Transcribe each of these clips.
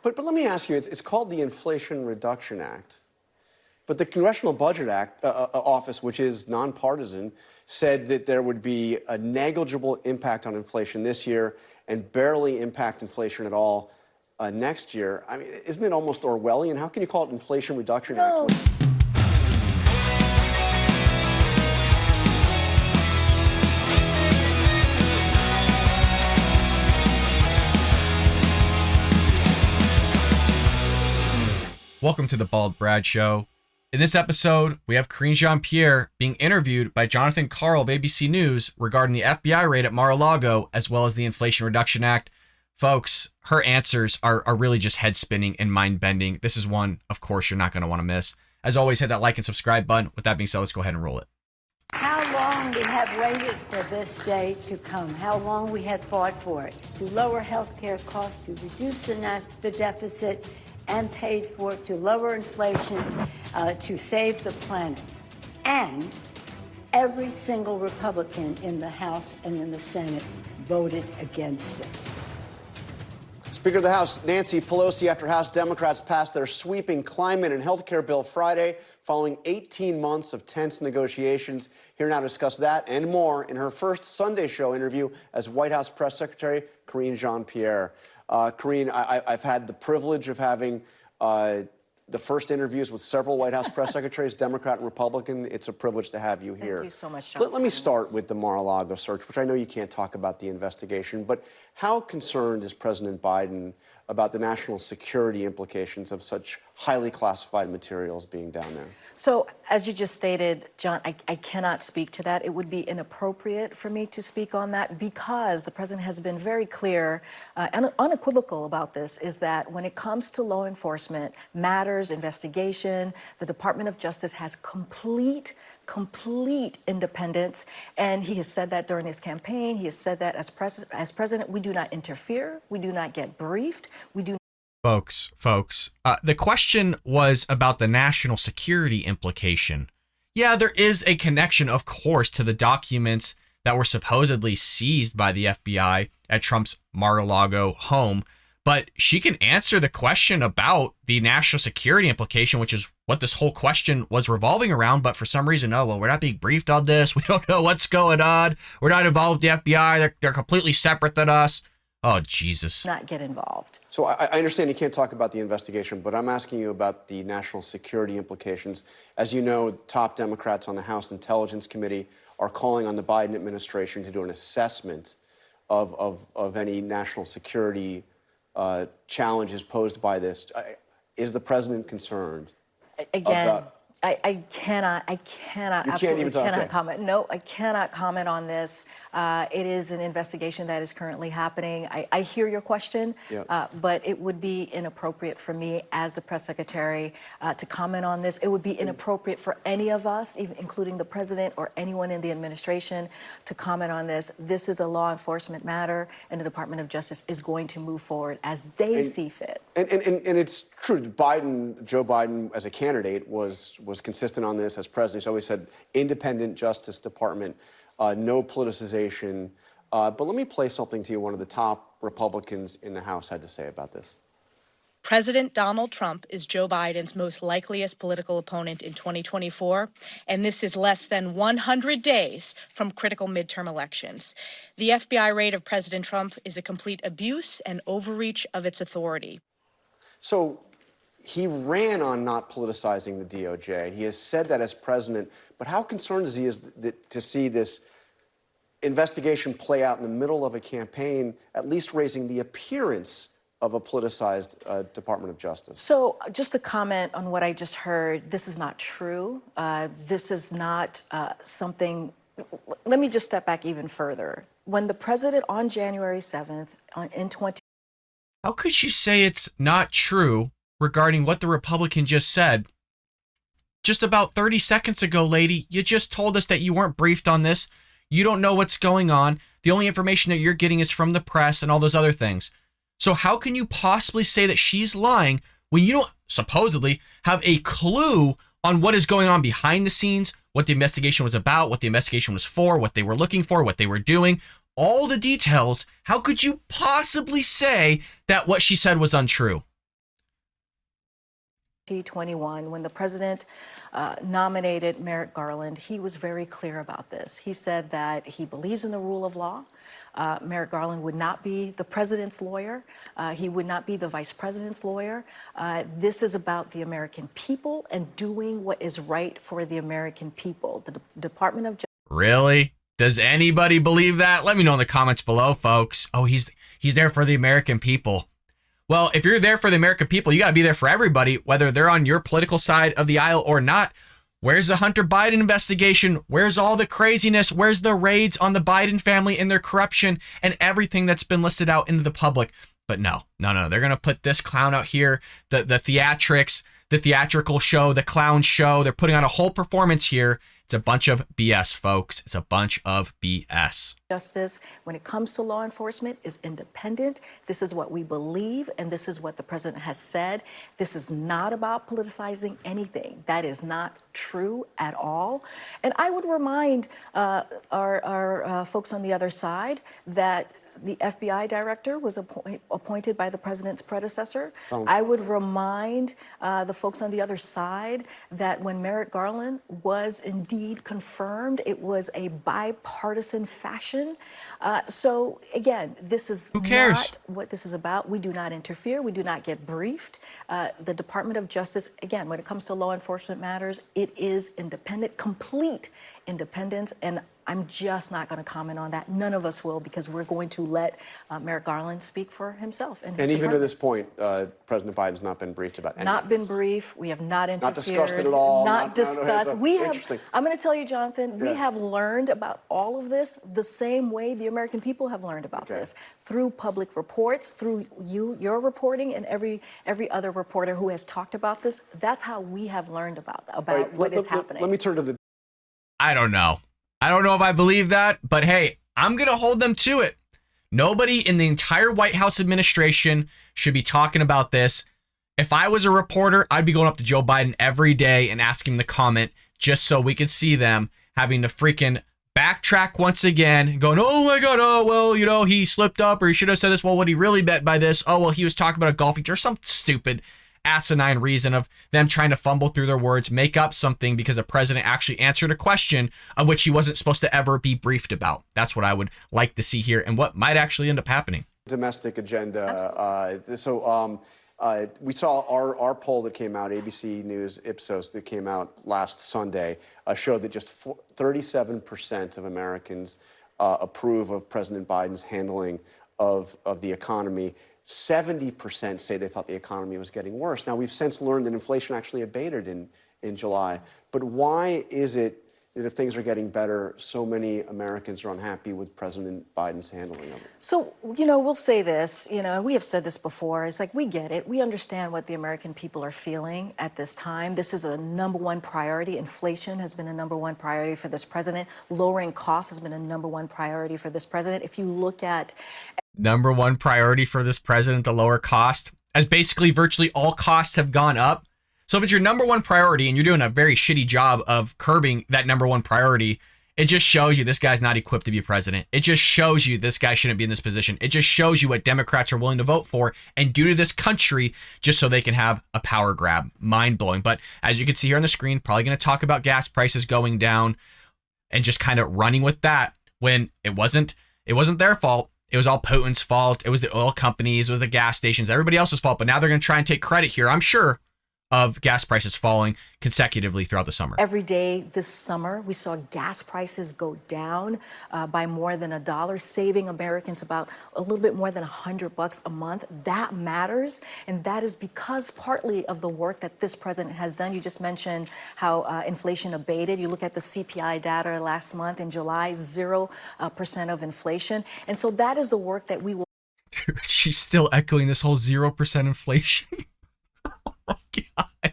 But let me ask you, it's called the Inflation Reduction Act. But the Congressional Budget Office, which is nonpartisan, said that there would be a negligible impact on inflation this year and barely impact inflation at all next year. I mean, isn't it almost Orwellian? How can you call it Inflation Reduction Act? Welcome to the Bald Brad Show. In this episode, we have Karine Jean-Pierre being interviewed by Jonathan Karl of ABC News regarding the FBI raid at Mar-a-Lago, as well as the Inflation Reduction Act. Folks, her answers are really just head-spinning and mind-bending. This is one, of course, you're not going to want to miss. As always, hit that like and subscribe button. With that being said, let's go ahead and roll it. How long we have waited for this day to come, how long we have fought for it, to lower health care costs, to reduce the deficit, and paid for to lower inflation, to save the planet. And every single Republican in the House and in the Senate voted against it. Speaker of the House Nancy Pelosi, after House Democrats passed their sweeping climate and health care bill Friday, following 18 months of tense negotiations. Here now to discuss that and more in her first Sunday show interview as White House Press Secretary, Karine Jean-Pierre. Karine, I've had the privilege of having the first interviews with several White House press secretaries, Democrat and Republican. It's a privilege to have you here. Thank you so much, Jonathan. Let me start with the Mar-a-Lago search, which I know you can't talk about the investigation, but how concerned is President Biden about the national security implications of such highly classified materials being down there? So, as you just stated, John, I cannot speak to that. It would be inappropriate for me to speak on that because the president has been very clear and unequivocal about this, is that when it comes to law enforcement matters, investigation, the Department of Justice has complete independence, and he has said that during his campaign. He has said that as president, we do not interfere, we do not get briefed, we do. Folks, the question was about the national security implication. Yeah, there is a connection, of course, to the documents that were supposedly seized by the FBI at Trump's Mar-a-Lago home, but she can answer the question about the national security implication, which is what this whole question was revolving around. But for some reason, oh, well, we're not being briefed on this. We don't know what's going on. We're not involved with the FBI. They're completely separate than us. Oh, Jesus. Not get involved. So I understand you can't talk about the investigation, but I'm asking you about the national security implications. As you know, top Democrats on the House Intelligence Committee are calling on the Biden administration to do an assessment of any national security challenges posed by this. Is the president concerned? Again, about... I cannot absolutely cannot comment. No, I cannot comment on this. It is an investigation that is currently happening. I hear your question, but it would be inappropriate for me as the press secretary to comment on this. It would be inappropriate for any of us, even including the president or anyone in the administration, to comment on this. This is a law enforcement matter, and the Department of Justice is going to move forward as they see fit. And it's true, Joe Biden, as a candidate, was consistent on this. As president, he's always said independent Justice Department, no politicization. But let me play something to you one of the top Republicans in the House had to say about this. President Donald Trump is Joe Biden's most likeliest political opponent in 2024, and this is less than 100 days from critical midterm elections. The FBI raid of President Trump is a complete abuse and overreach of its authority. So he ran on not politicizing the DOJ. He has said that as president, but how concerned is he to see this investigation play out in the middle of a campaign, at least raising the appearance of a politicized Department of Justice? So just to comment on what I just heard, this is not true. This is not something. Let me just step back even further. When the president on January 7th in 20. How could she say it's not true regarding what the Republican just said? Just about 30 seconds ago, lady, you just told us that you weren't briefed on this. You don't know what's going on. The only information that you're getting is from the press and all those other things. So how can you possibly say that she's lying when you don't supposedly have a clue on what is going on behind the scenes, what the investigation was about, what the investigation was for, what they were looking for, what they were doing, all the details? How could you possibly say that what she said was untrue? 2021, when the president nominated Merrick Garland, he was very clear about this. He said that he believes in the rule of law. Merrick Garland would not be the president's lawyer. He would not be the vice president's lawyer. This is about the American people and doing what is right for the American people. The Department of Justice. Really? Does anybody believe that? Let me know in the comments below, folks. Oh, he's there for the American people. Well, if you're there for the American people, you got to be there for everybody, whether they're on your political side of the aisle or not. Where's the Hunter Biden investigation? Where's all the craziness? Where's the raids on the Biden family and their corruption and everything that's been listed out into the public? But no. They're going to put this clown out here, the theatrics, the theatrical show, the clown show. They're putting on a whole performance here. It's a bunch of BS, folks. It's a bunch of BS. Justice, when it comes to law enforcement, is independent. This is what we believe, and this is what the president has said. This is not about politicizing anything. That is not true at all. And I would remind our folks on the other side that the FBI director was appointed by the president's predecessor. I would remind the folks on the other side that when Merrick Garland was indeed confirmed, it was a bipartisan fashion. So again, this is not what this is about. We do not interfere. We do not get briefed. The Department of Justice, again, when it comes to law enforcement matters, it is independent, complete independence, and I'm just not going to comment on that. None of us will, because we're going to let Merrick Garland speak for himself. And even to this point, President Biden's not been briefed about anything. Not been briefed. We have not interfered. Not discussed it at all. Not discussed. We have. I'm going to tell you, Jonathan. We have learned about all of this the same way the American people have learned about this, through public reports, through your reporting, and every other reporter who has talked about this. That's how we have learned about what is happening. Let me turn to the. I don't know if I believe that, but hey, I'm going to hold them to it. Nobody in the entire White House administration should be talking about this. If I was a reporter, I'd be going up to Joe Biden every day and asking him to comment just so we could see them having to freaking backtrack once again, going, oh my God, oh, well, he slipped up, or he should have said this. Well, what he really meant by this, oh, well, he was talking about a golfing tour, some stupid asinine reason of them trying to fumble through their words, make up something because the president actually answered a question of which he wasn't supposed to ever be briefed about. That's what I would like to see here, and what might actually end up happening. Domestic agenda. We saw our poll that came out, ABC News Ipsos, that came out last Sunday, showed that just 37% of Americans approve of President Biden's handling of the economy. 70% say they thought the economy was getting worse. Now, we've since learned that inflation actually abated in July. But why is it that if things are getting better, so many Americans are unhappy with President Biden's handling of it? So, we'll say this, we have said this before. It's like, we get it. We understand what the American people are feeling at this time. This is a number one priority. Inflation has been a number one priority for this president. Lowering costs has been a number one priority for this president. If you look at number one priority for this president, the lower cost, as basically virtually all costs have gone up. So if it's your number one priority and you're doing a very shitty job of curbing that number one priority, it just shows you this guy's not equipped to be president. It just shows you this guy shouldn't be in this position. It just shows you what Democrats are willing to vote for and do to this country just so they can have a power grab. Mind blowing. But as you can see here on the screen, probably going to talk about gas prices going down and just kind of running with that when it wasn't their fault. It was all Putin's fault. It was the oil companies. It was the gas stations. Everybody else's fault. But now they're going to try and take credit here, I'm sure, of gas prices falling consecutively throughout the summer. Every day this summer, we saw gas prices go down by more than $1, saving Americans about a little bit more than $100 a month. That matters, and that is because partly of the work that this president has done. You just mentioned how inflation abated. You look at the CPI data last month in July, 0% of inflation. And so that is the work that we will. Dude, she's still echoing this whole 0% inflation. Oh, God.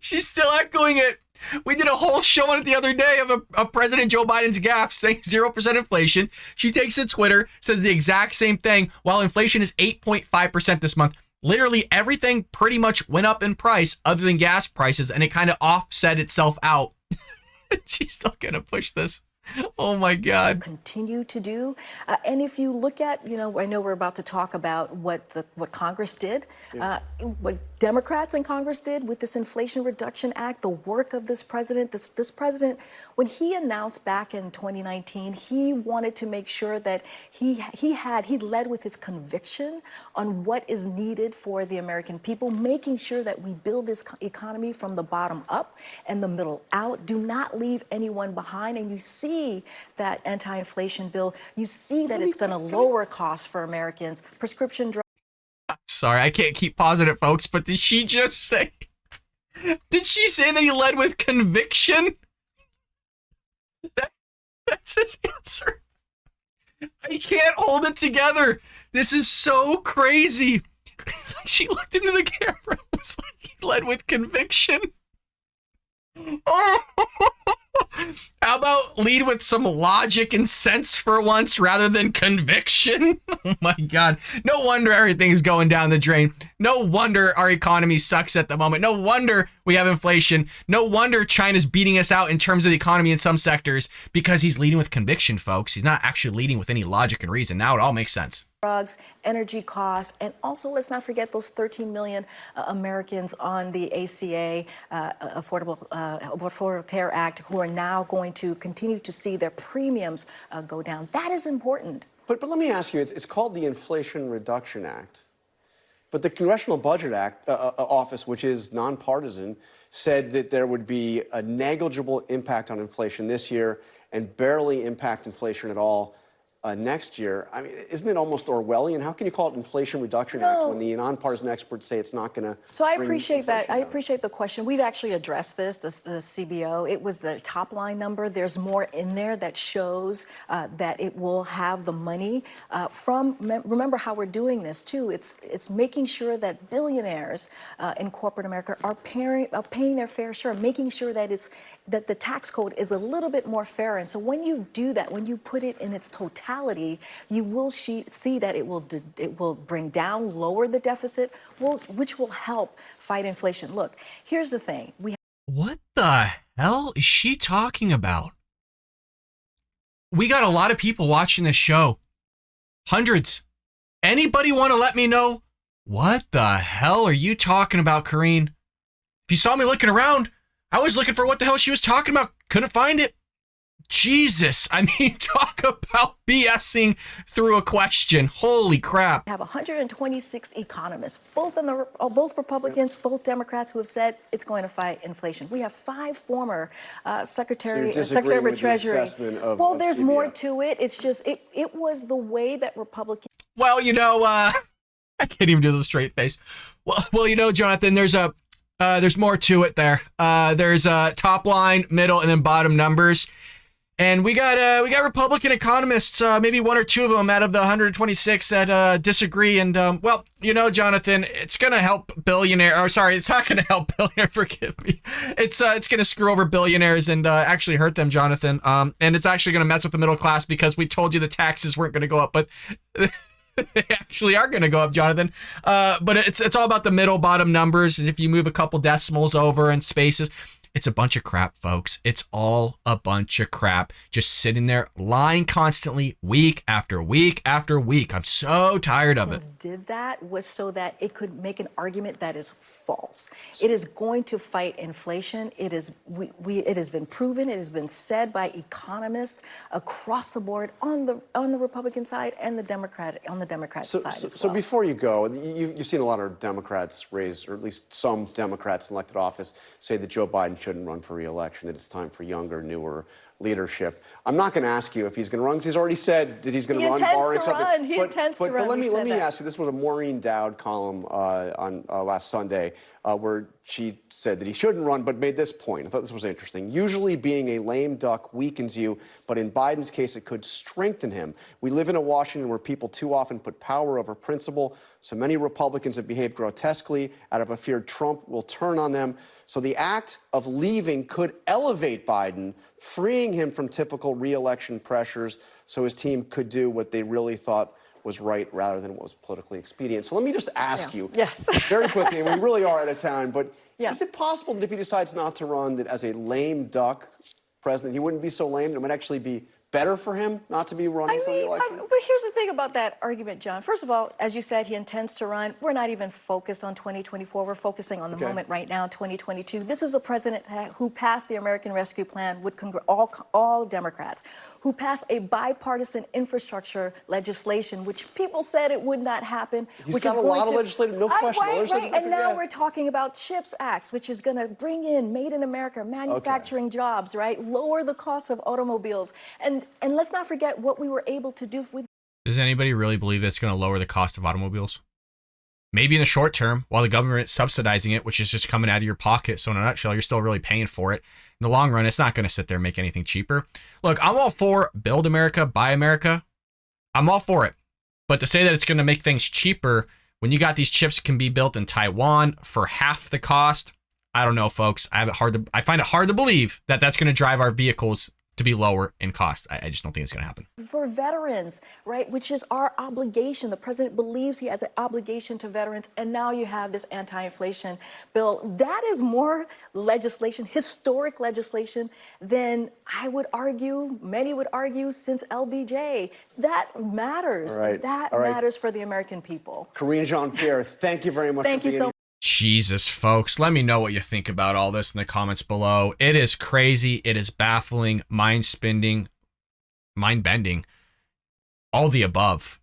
She's still echoing it. We did a whole show on it the other day of President Joe Biden's gaffe saying 0% inflation. She takes to Twitter, says the exact same thing, while inflation is 8.5% this month. Literally everything pretty much went up in price other than gas prices, and it kind of offset itself out. She's still going to push this. Oh my God. Continue to do. And if you look at, I know we're about to talk about what Congress did, what Democrats in Congress did with this Inflation Reduction Act, the work of this president. This president, when he announced back in 2019, he wanted to make sure that he led with his conviction on what is needed for the American people, making sure that we build this economy from the bottom up and the middle out. Do not leave anyone behind. And you see that anti-inflation bill, you see that it's going to lower costs for Americans. Prescription drugs. Sorry, I can't keep pausing it, folks, but did she just say, did she say that he led with conviction? That's his answer. I can't hold it together. This is so crazy. She looked into the camera and was like, he led with conviction. Oh. How about lead with some logic and sense for once rather than conviction? Oh my God. No wonder everything's going down the drain. No wonder our economy sucks at the moment. No wonder we have inflation. No wonder China's beating us out in terms of the economy in some sectors, because he's leading with conviction, folks. He's not actually leading with any logic and reason. Now it all makes sense. Drugs, energy costs, and also let's not forget those 13 million Americans on the ACA, Affordable Care Act, who are now going to continue to see their premiums go down. That is important. But let me ask you, it's called the Inflation Reduction Act, but the Congressional Budget Office, which is nonpartisan, said that there would be a negligible impact on inflation this year and barely impact inflation at all next year. I mean, isn't it almost Orwellian? How can you call it Inflation Reduction Act when the nonpartisan experts say it's not going to? So I appreciate that. I appreciate the question. We've actually addressed this, the CBO. It was the top line number. There's more in there that shows that it will have the money remember how we're doing this too. It's making sure that billionaires in corporate America are paying their fair share, making sure that that the tax code is a little bit more fair. And so when you do that, when you put it in its totality, you will see that it will bring down, lower the deficit, which will help fight inflation. Look, here's the thing. What the hell is she talking about? We got a lot of people watching this show. Hundreds. Anybody want to let me know what the hell are you talking about, Karine? If you saw me looking around, I was looking for what the hell she was talking about. Couldn't find it. Jesus. I mean, talk about BSing through a question. Holy crap. We have 126 economists, both Republicans, both Democrats, who have said it's going to fight inflation. We have 5 former Secretary of the Treasury. Well, there's more to it. It's just, it was the way that Republicans. Well, I can't even do the straight face. Well, Jonathan, there's more to it there. There's top line, middle, and then bottom numbers. And we got Republican economists, maybe 1 or 2 of them out of the 126 that disagree. And Jonathan, it's gonna help it's not gonna help billionaires. Forgive me. It's gonna screw over billionaires and actually hurt them, Jonathan. And it's actually gonna mess with the middle class, because we told you the taxes weren't gonna go up, but they actually are gonna go up, Jonathan. But it's all about the middle bottom numbers. If you move a couple decimals over and spaces. It's a bunch of crap, folks. It's all a bunch of crap. Just sitting there, lying constantly, week after week after week. I'm so tired of it. Did that was so that it could make an argument that is false. It is going to fight inflation. It has been proven. It has been said by economists across the board on the Republican side and the Democrat side as well. So before you go, you've seen a lot of Democrats raise, or at least some Democrats in elected office, say that Joe Biden shouldn't run for re-election, that it's time for younger, newer leadership. I'm not going to ask you if he's going to run, because he's already said that he's going to run, barring something. He intends to run. But let me ask you, this was a Maureen Dowd column on last Sunday, where she said that he shouldn't run, but made this point. I thought this was interesting. Usually being a lame duck weakens you, but in Biden's case, it could strengthen him. We live in a Washington where people too often put power over principle. So many Republicans have behaved grotesquely out of a fear Trump will turn on them. So the act of leaving could elevate Biden, freeing him from typical re-election pressures, so his team could do what they really thought was right rather than what was politically expedient. So let me just ask you very quickly, and we really are out of time, but is it possible that if he decides not to run, that as a lame duck president, he wouldn't be so lame. It might actually be better for him not to be running for re-election? But here's the thing about that argument, John. First of all, as you said, he intends to run. We're not even focused on 2024. We're focusing on the moment right now, 2022. This is a president who passed the American Rescue Plan with all Democrats, who passed a bipartisan infrastructure legislation, which people said it would not happen. He's got a lot of legislative, no question. Right. And now we're talking about CHIPS Acts, which is going to bring in Made in America manufacturing jobs, right? Lower the cost of automobiles. And let's not forget what we were able to do with. Does anybody really believe that it's going to lower the cost of automobiles? Maybe in the short term, while the government's subsidizing it, which is just coming out of your pocket. So in a nutshell, you're still really paying for it. In the long run, it's not going to sit there and make anything cheaper. Look, I'm all for build America, buy America. I'm all for it. But to say that it's going to make things cheaper when you got these chips can be built in Taiwan for half the cost, I don't know, folks. I find it hard to believe that that's going to drive our vehicles to be lower in cost. I just don't think it's going to happen. For veterans, right, which is our obligation. The president believes he has an obligation to veterans, and now you have this anti-inflation bill. That is more legislation, historic legislation, than I would argue, many would argue, since LBJ. That matters. That matters for the American people. Karine Jean-Pierre, thank you very much. Thank you so much. Jesus, folks, let me know what you think about all this in the comments below. It is crazy. It is baffling, mind-bending, all the above.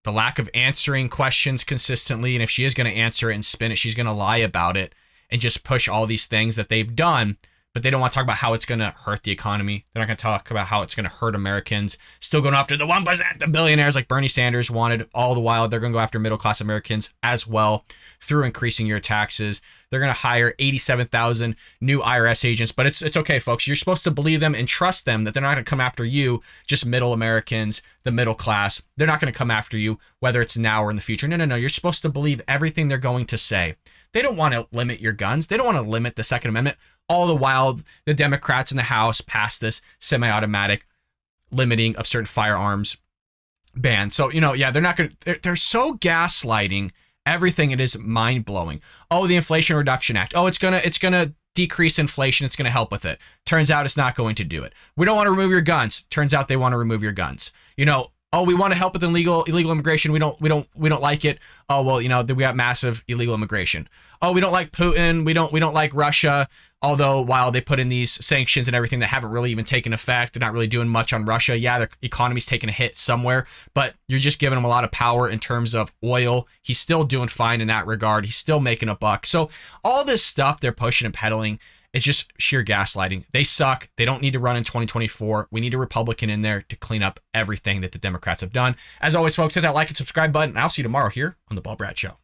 The lack of answering questions consistently, and if she is going to answer it and spin it, she's going to lie about it and just push all these things that they've done, but they don't want to talk about how it's going to hurt the economy. They're not going to talk about how it's going to hurt Americans. Still going after the 1%, the billionaires like Bernie Sanders wanted. All the while, they're going to go after middle-class Americans as well through increasing your taxes. They're going to hire 87,000 new IRS agents, but it's okay, folks. You're supposed to believe them and trust them that they're not going to come after you, just middle Americans, the middle class. They're not going to come after you, whether it's now or in the future. No. You're supposed to believe everything they're going to say. They don't want to limit your guns. They don't want to limit the Second Amendment. All the while, the Democrats in the House passed this semi-automatic limiting of certain firearms ban. So, they're not going to, they're so gaslighting everything. It is mind-blowing. Oh, the Inflation Reduction Act. Oh, it's going to decrease inflation. It's going to help with it. Turns out it's not going to do it. We don't want to remove your guns. Turns out they want to remove your guns. Oh, we want to help with illegal immigration. We don't like it. Oh, well, we got massive illegal immigration. Oh, we don't like Putin. We don't like Russia. Although while they put in these sanctions and everything that haven't really even taken effect, they're not really doing much on Russia. Yeah, their economy's taking a hit somewhere, but you're just giving him a lot of power in terms of oil. He's still doing fine in that regard. He's still making a buck. So all this stuff they're pushing and peddling, it's just sheer gaslighting. They suck. They don't need to run in 2024. We need a Republican in there to clean up everything that the Democrats have done. As always, folks, hit that like and subscribe button. I'll see you tomorrow here on The Paul Brad Show.